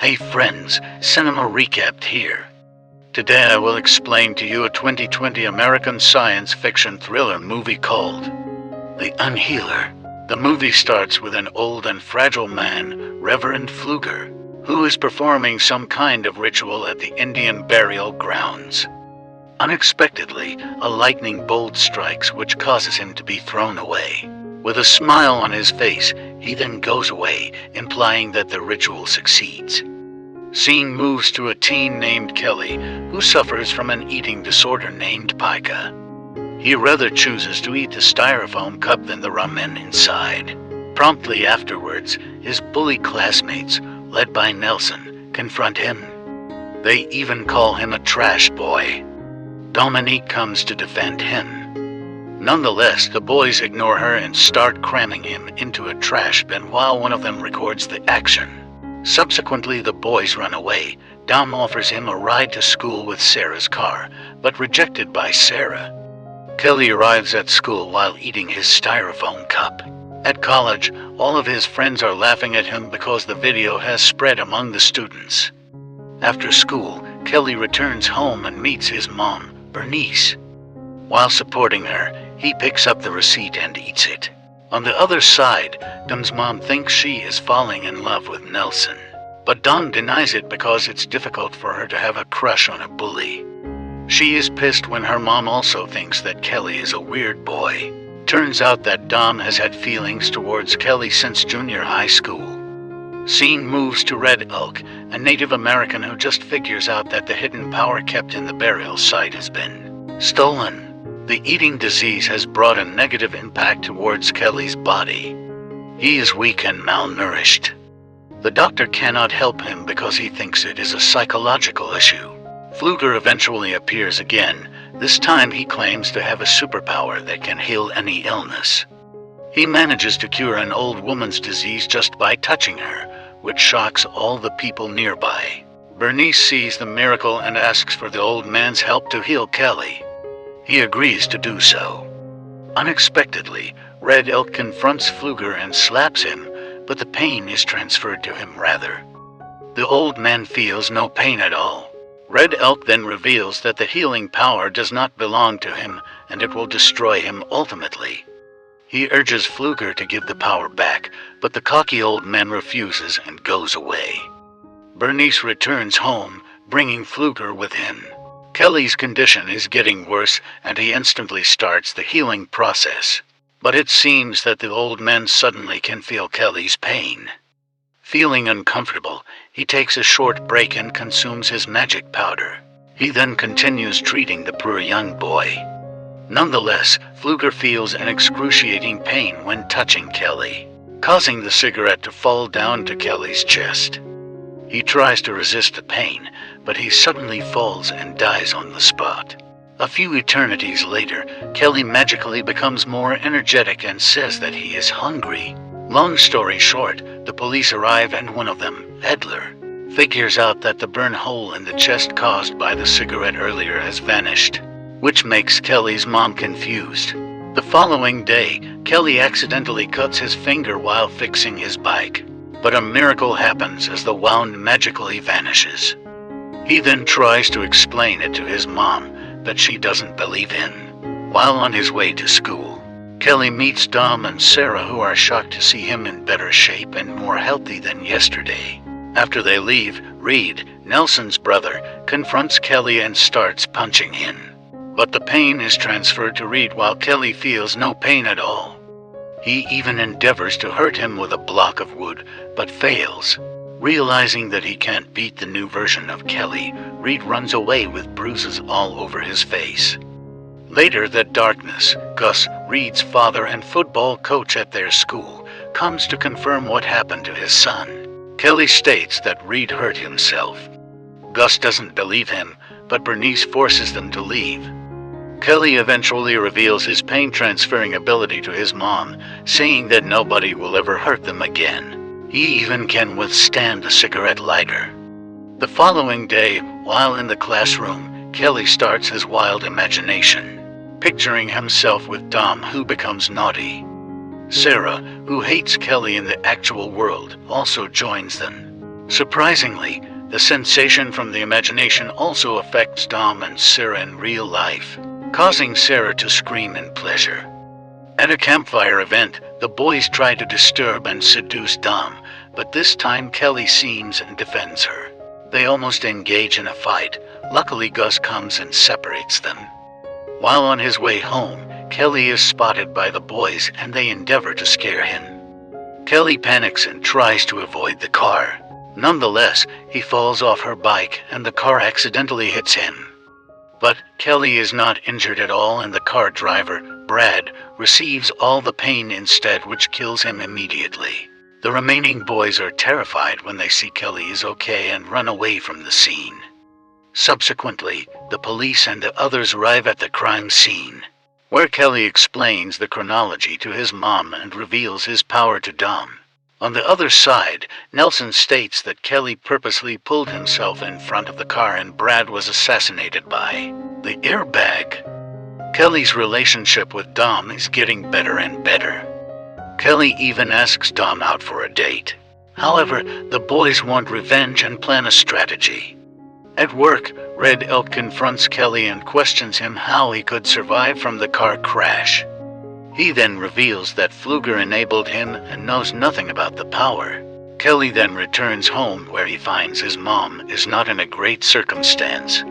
Hey friends, Cinema Recapped here. Today I will explain to you a 2020 American science fiction thriller movie called The Unhealer. The movie starts with an old and fragile man, Reverend Pfluger, who is performing some kind of ritual at the Indian burial grounds. Unexpectedly, a lightning bolt strikes which causes him to be thrown away. With a smile on his face, he then goes away, implying that the ritual succeeds. Scene moves to a teen named Kelly, who suffers from an eating disorder named pica. He rather chooses to eat the styrofoam cup than the ramen inside. Promptly afterwards, his bully classmates, led by Nelson, confront him. They even call him a trash boy. Dominique comes to defend him. Nonetheless, the boys ignore her and start cramming him into a trash bin while one of them records the action. Subsequently, the boys run away. Dom offers him a ride to school with Sarah's car, but rejected by Sarah. Kelly arrives at school while eating his styrofoam cup. At college, all of his friends are laughing at him because the video has spread among the students. After school, Kelly returns home and meets his mom, Bernice. While supporting her, he picks up the receipt and eats it. On the other side, Dom's mom thinks she is falling in love with Nelson, but Dom denies it because it's difficult for her to have a crush on a bully. She is pissed when her mom also thinks that Kelly is a weird boy. Turns out that Dom has had feelings towards Kelly since junior high school. Scene moves to Red Elk, a Native American who just figures out that the hidden power kept in the burial site has been stolen. The eating disease has brought a negative impact towards Kelly's body. He is weak and malnourished. The doctor cannot help him because he thinks it is a psychological issue. Pfluger eventually appears again. This time he claims to have a superpower that can heal any illness. He manages to cure an old woman's disease just by touching her, which shocks all the people nearby. Bernice sees the miracle and asks for the old man's help to heal Kelly. He agrees to do so. Unexpectedly, Red Elk confronts Pfluger and slaps him, but the pain is transferred to him rather. The old man feels no pain at all. Red Elk then reveals that the healing power does not belong to him and it will destroy him ultimately. He urges Pfluger to give the power back, but the cocky old man refuses and goes away. Bernice returns home, bringing Pfluger with him. Kelly's condition is getting worse and he instantly starts the healing process. But it seems that the old man suddenly can feel Kelly's pain. Feeling uncomfortable, he takes a short break and consumes his magic powder. He then continues treating the poor young boy. Nonetheless, Pfluger feels an excruciating pain when touching Kelly, causing the cigarette to fall down to Kelly's chest. He tries to resist the pain, but he suddenly falls and dies on the spot. A few eternities later, Kelly magically becomes more energetic and says that he is hungry. Long story short, the police arrive and one of them, Edler, figures out that the burn hole in the chest caused by the cigarette earlier has vanished, which makes Kelly's mom confused. The following day, Kelly accidentally cuts his finger while fixing his bike, but a miracle happens as the wound magically vanishes. He then tries to explain it to his mom, but she doesn't believe him. While on his way to school, Kelly meets Dom and Sarah, who are shocked to see him in better shape and more healthy than yesterday. After they leave, Reed, Nelson's brother, confronts Kelly and starts punching him. But the pain is transferred to Reed while Kelly feels no pain at all. He even endeavors to hurt him with a block of wood, but fails. Realizing that he can't beat the new version of Kelly, Reed runs away with bruises all over his face. Later that darkness, Gus, Reed's father and football coach at their school, comes to confirm what happened to his son. Kelly states that Reed hurt himself. Gus doesn't believe him, but Bernice forces them to leave. Kelly eventually reveals his pain-transferring ability to his mom, saying that nobody will ever hurt them again. He even can withstand a cigarette lighter. The following day, while in the classroom, Kelly starts his wild imagination, picturing himself with Dom, who becomes naughty. Sarah, who hates Kelly in the actual world, also joins them. Surprisingly, the sensation from the imagination also affects Dom and Sarah in real life, causing Sarah to scream in pleasure. At a campfire event, the boys try to disturb and seduce Dom, but this time Kelly sees and defends her. They almost engage in a fight. Luckily, Gus comes and separates them. While on his way home, Kelly is spotted by the boys and they endeavor to scare him. Kelly panics and tries to avoid the car. Nonetheless, he falls off her bike and the car accidentally hits him. But Kelly is not injured at all, and the car driver, Brad, receives all the pain instead, which kills him immediately. The remaining boys are terrified when they see Kelly is okay and run away from the scene. Subsequently, the police and the others arrive at the crime scene, where Kelly explains the chronology to his mom and reveals his power to Dom. On the other side, Nelson states that Kelly purposely pulled himself in front of the car and Brad was assassinated by the airbag. Kelly's relationship with Dom is getting better and better. Kelly even asks Dom out for a date. However, the boys want revenge and plan a strategy. At work, Red Elk confronts Kelly and questions him how he could survive from the car crash. He then reveals that Pfluger enabled him and knows nothing about the power. Kelly then returns home where he finds his mom is not in a great circumstance.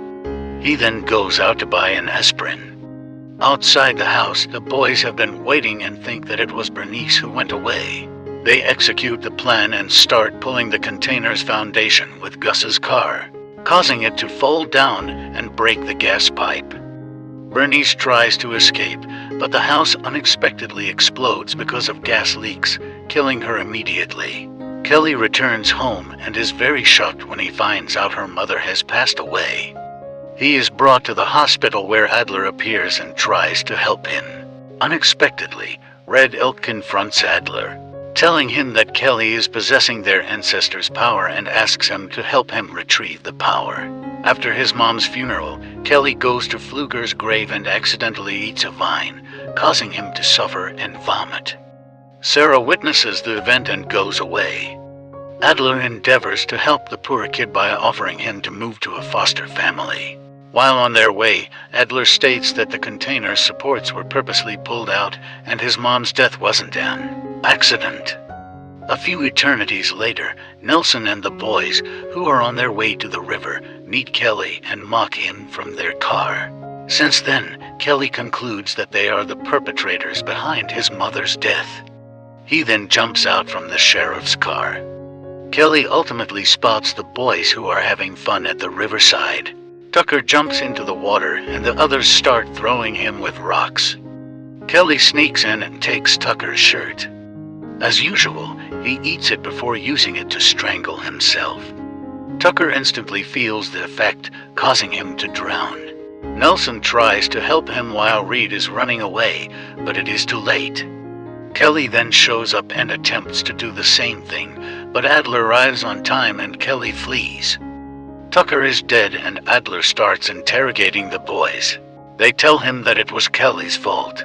He then goes out to buy an aspirin. Outside the house, the boys have been waiting and think that it was Bernice who went away. They execute the plan and start pulling the container's foundation with Gus's car, causing it to fall down and break the gas pipe. Bernice tries to escape, but the house unexpectedly explodes because of gas leaks, killing her immediately. Kelly returns home and is very shocked when he finds out her mother has passed away. He is brought to the hospital where Adler appears and tries to help him. Unexpectedly, Red Elk confronts Adler, telling him that Kelly is possessing their ancestors' power and asks him to help him retrieve the power. After his mom's funeral, Kelly goes to Pfluger's grave and accidentally eats a vine, causing him to suffer and vomit. Sarah witnesses the event and goes away. Adler endeavors to help the poor kid by offering him to move to a foster family. While on their way, Adler states that the container's supports were purposely pulled out and his mom's death wasn't an accident. A few eternities later, Nelson and the boys, who are on their way to the river, meet Kelly and mock him from their car. Since then, Kelly concludes that they are the perpetrators behind his mother's death. He then jumps out from the sheriff's car. Kelly ultimately spots the boys who are having fun at the riverside. Tucker jumps into the water and the others start throwing him with rocks. Kelly sneaks in and takes Tucker's shirt. As usual, he eats it before using it to strangle himself. Tucker instantly feels the effect, causing him to drown. Nelson tries to help him while Reed is running away, but it is too late. Kelly then shows up and attempts to do the same thing, but Adler arrives on time and Kelly flees. Tucker is dead and Adler starts interrogating the boys. They tell him that it was Kelly's fault.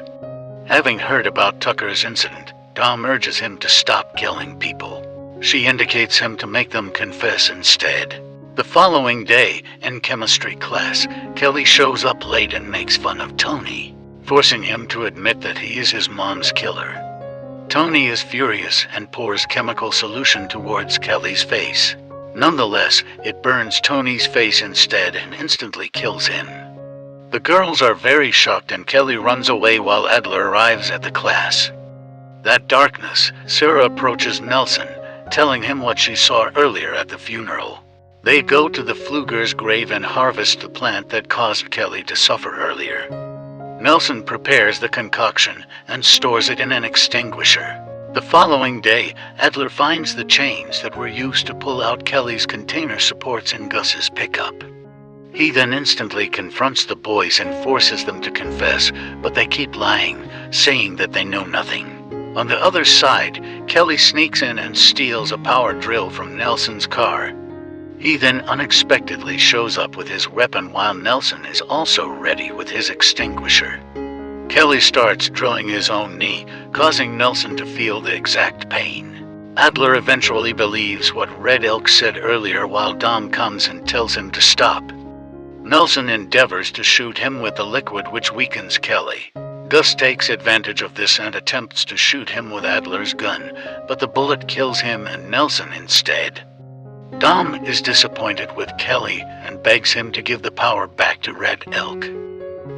Having heard about Tucker's incident, Dom urges him to stop killing people. She indicates him to make them confess instead. The following day, in chemistry class, Kelly shows up late and makes fun of Tony, forcing him to admit that he is his mom's killer. Tony is furious and pours chemical solution towards Kelly's face. Nonetheless, it burns Tony's face instead and instantly kills him. The girls are very shocked and Kelly runs away while Adler arrives at the class. That darkness, Sarah approaches Nelson, telling him what she saw earlier at the funeral. They go to the Pfluger's grave and harvest the plant that caused Kelly to suffer earlier. Nelson prepares the concoction and stores it in an extinguisher. The following day, Adler finds the chains that were used to pull out Kelly's container supports in Gus's pickup. He then instantly confronts the boys and forces them to confess, but they keep lying, saying that they know nothing. On the other side, Kelly sneaks in and steals a power drill from Nelson's car. He then unexpectedly shows up with his weapon while Nelson is also ready with his extinguisher. Kelly starts drilling his own knee, causing Nelson to feel the exact pain. Adler eventually believes what Red Elk said earlier while Dom comes and tells him to stop. Nelson endeavors to shoot him with the liquid which weakens Kelly. Gus takes advantage of this and attempts to shoot him with Adler's gun, but the bullet kills him and Nelson instead. Dom is disappointed with Kelly and begs him to give the power back to Red Elk.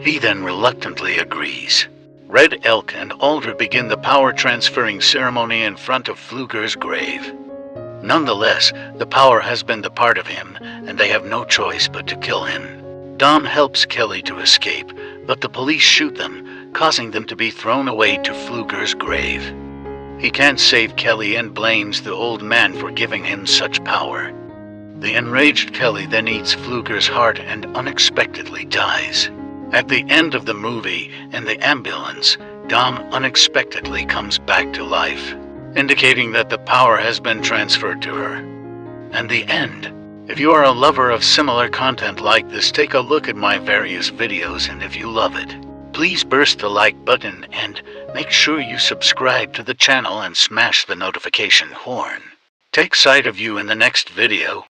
He then reluctantly agrees. Red Elk and Alder begin the power transferring ceremony in front of Pfluger's grave. Nonetheless, the power has been the part of him, and they have no choice but to kill him. Dom helps Kelly to escape, but the police shoot them, causing them to be thrown away to Pfluger's grave. He can't save Kelly and blames the old man for giving him such power. The enraged Kelly then eats Pfluger's heart and unexpectedly dies. At the end of the movie, in the ambulance, Dom unexpectedly comes back to life, indicating that the power has been transferred to her. And the end. If you are a lover of similar content like this, take a look at my various videos, and if you love it, please burst the like button and make sure you subscribe to the channel and smash the notification horn. Take sight of you in the next video.